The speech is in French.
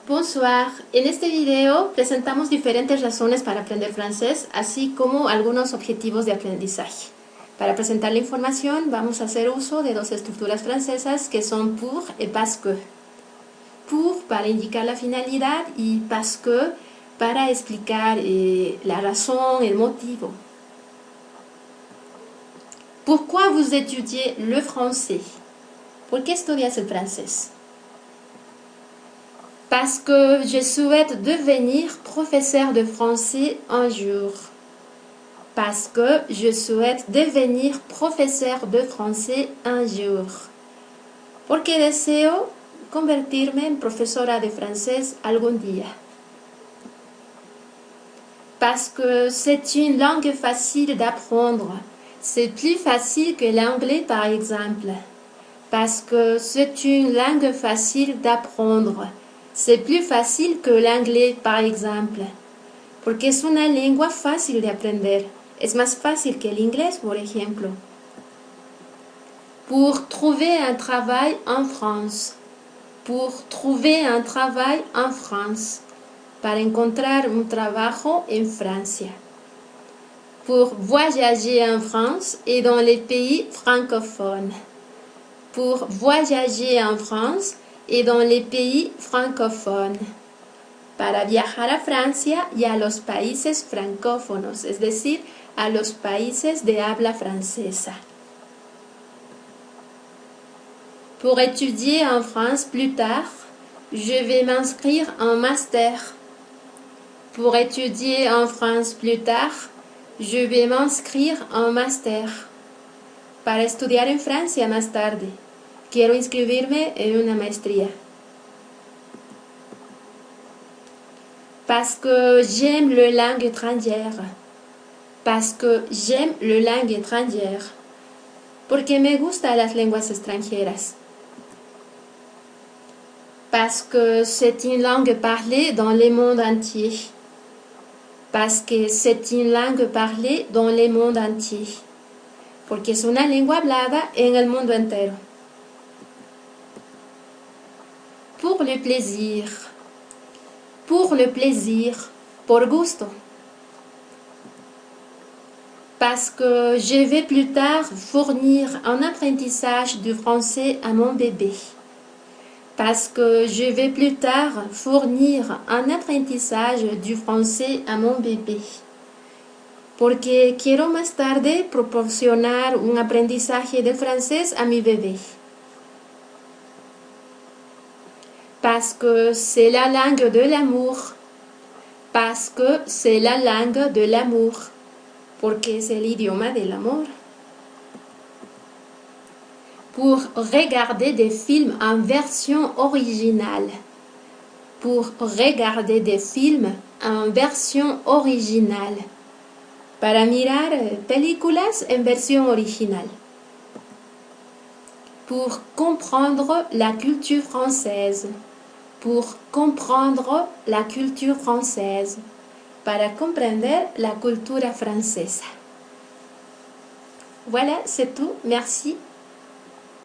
Bonsoir, en este video presentamos diferentes razones para aprender francés, así como algunos objetivos de aprendizaje. Para presentar la información vamos a hacer uso de dos estructuras francesas que son pour y parce que. Pour para indicar la finalidad y parce que para explicar la razón, el motivo. Pourquoi vous étudiez le français? ¿Por qué estudias el francés? Parce que je souhaite devenir professeur de français un jour. Parce que je souhaite devenir professeur de français un jour. Porque deseo convertirme en profesora de francés algún día. Parce que c'est une langue facile d'apprendre. C'est plus facile que l'anglais par exemple. Parce que c'est une langue facile d'apprendre. C'est plus facile que l'anglais, par exemple. Porque es una lengua fácil de aprender. Es más fácil que el inglés, por ejemplo. Pour trouver un travail en France. Pour trouver un travail en France. Para encontrar un trabajo en Francia. Pour voyager en France et dans les pays francophones. Pour voyager en France y dans les pays francophones. Para viajar a Francia y a los países francófonos, es decir, a los países de habla francesa. Pour étudier en France plus tard, je vais m'inscrire en master. Pour étudier en France plus tard, je vais m'inscrire en master. Para estudiar en Francia más tarde. Quiero inscribirme en una maestría. Parce que j'aime la langue étrangère. Parce que j'aime la langue étrangère. Porque me gustan las lenguas extranjeras. Parce que c'est une langue parlée dans le monde entier. Parce que c'est une langue parlée dans le monde entier. Porque es una lengua hablada en el mundo entero. Pour le plaisir. Pour le plaisir. Por gusto. Parce que je vais plus tard fournir un apprentissage du français à mon bébé. Parce que je vais plus tard fournir un apprentissage du français à mon bébé. Porque quiero más tarde proporcionar un aprendizaje del francés a mi bebé. Parce que c'est la langue de l'amour. Parce que c'est la langue de l'amour. Porque es el idioma del amor. Pour regarder des films en version originale. Pour regarder des films en version originale. Para mirar películas en versión original. Pour comprendre la culture française. Pour comprendre la culture française. Para comprender la cultura francesa. Voilà, c'est tout. Merci.